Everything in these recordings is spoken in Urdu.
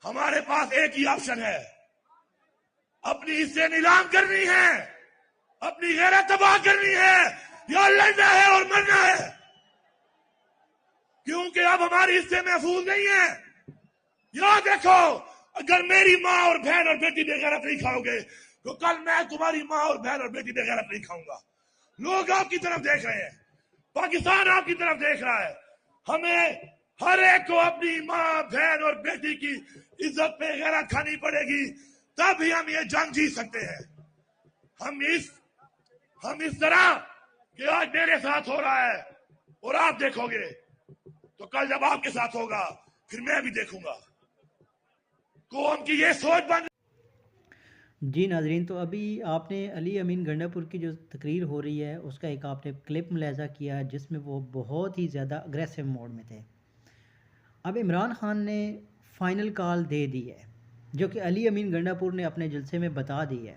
ہمارے پاس ایک ہی آپشن ہے، اپنی حصے نیلام کرنی ہے، اپنی غیرت تباہ کرنی ہے، یا لڑنا ہے اور مرنا ہے، کیونکہ اب ہماری حصے محفوظ نہیں ہے۔ یاد رکھو، اگر میری ماں اور بہن اور بیٹی بے غیرت نہیں کھاؤ گے تو کل میں تمہاری ماں اور بہن اور بیٹی بے غیرت نہیں کھاؤں گا۔ لوگ آپ کی طرف دیکھ رہے ہیں، پاکستان آپ کی طرف دیکھ رہا ہے، ہمیں ہر ایک کو اپنی ماں بہن اور بیٹی کی عزت پہ غیرت کھانی پڑے گی، تب ہی ہم یہ جنگ جیت سکتے ہیں۔ ہم اس طرح کہ آج میرے ساتھ ہو رہا ہے اور آپ دیکھو گے تو کل جب آپ کے ساتھ ہوگا پھر میں بھی دیکھوں گا۔ قوم کی یہ سوچ بن۔ جی ناظرین، تو ابھی آپ نے علی امین گنڈا پور کی جو تقریر ہو رہی ہے اس کا ایک آپ نے کلپ ملاحظہ کیا جس میں وہ بہت ہی زیادہ اگریسو موڈ میں تھے۔ اب عمران خان نے فائنل کال دے دی ہے، جو کہ علی امین گنڈا پور نے اپنے جلسے میں بتا دی ہے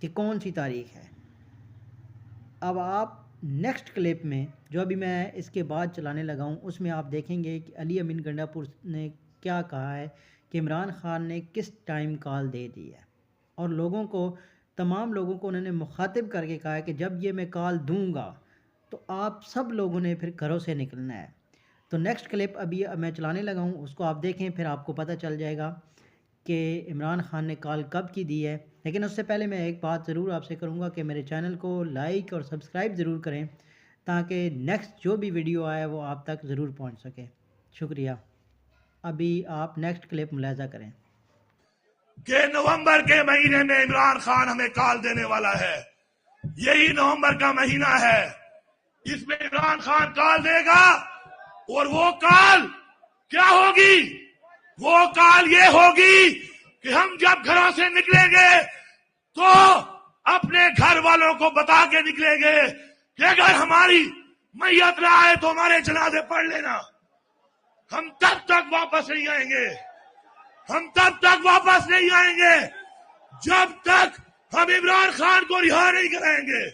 کہ کون سی تاریخ ہے۔ اب آپ نیکسٹ کلپ میں جو ابھی میں اس کے بعد چلانے لگا ہوں اس میں آپ دیکھیں گے کہ علی امین گنڈا پور نے کیا کہا ہے کہ عمران خان نے کس ٹائم کال دے دی ہے، اور لوگوں کو، تمام لوگوں کو انہوں نے مخاطب کر کے کہا ہے کہ جب یہ میں کال دوں گا تو آپ سب لوگوں نے پھر گھروں سے نکلنا ہے۔ تو نیکسٹ کلپ ابھی میں چلانے لگا ہوں، اس کو آپ دیکھیں، پھر آپ کو پتہ چل جائے گا کہ عمران خان نے کال کب کی دی ہے۔ لیکن اس سے پہلے میں ایک بات ضرور آپ سے کروں گا کہ میرے چینل کو لائک اور سبسکرائب ضرور کریں تاکہ نیکسٹ جو بھی ویڈیو آئے وہ آپ تک ضرور پہنچ سکے۔ شکریہ۔ ابھی آپ نیکسٹ کلپ ملاحظہ کریں کہ نومبر کے مہینے میں عمران خان ہمیں کال دینے والا ہے، یہی نومبر کا مہینہ ہے، اس میں عمران خان کال دے گا، اور وہ کال کیا ہوگی؟ وہ کال یہ ہوگی کہ ہم جب گھروں سے نکلیں گے تو اپنے گھر والوں کو بتا کے نکلیں گے کہ اگر ہماری میت نہ آئے تو ہمارے جنازے پڑھ لینا۔ ہم تب تک واپس نہیں آئیں گے، ہم تب تک واپس نہیں آئیں گے جب تک ہم عمران خان کو رہا نہیں کرائیں گے۔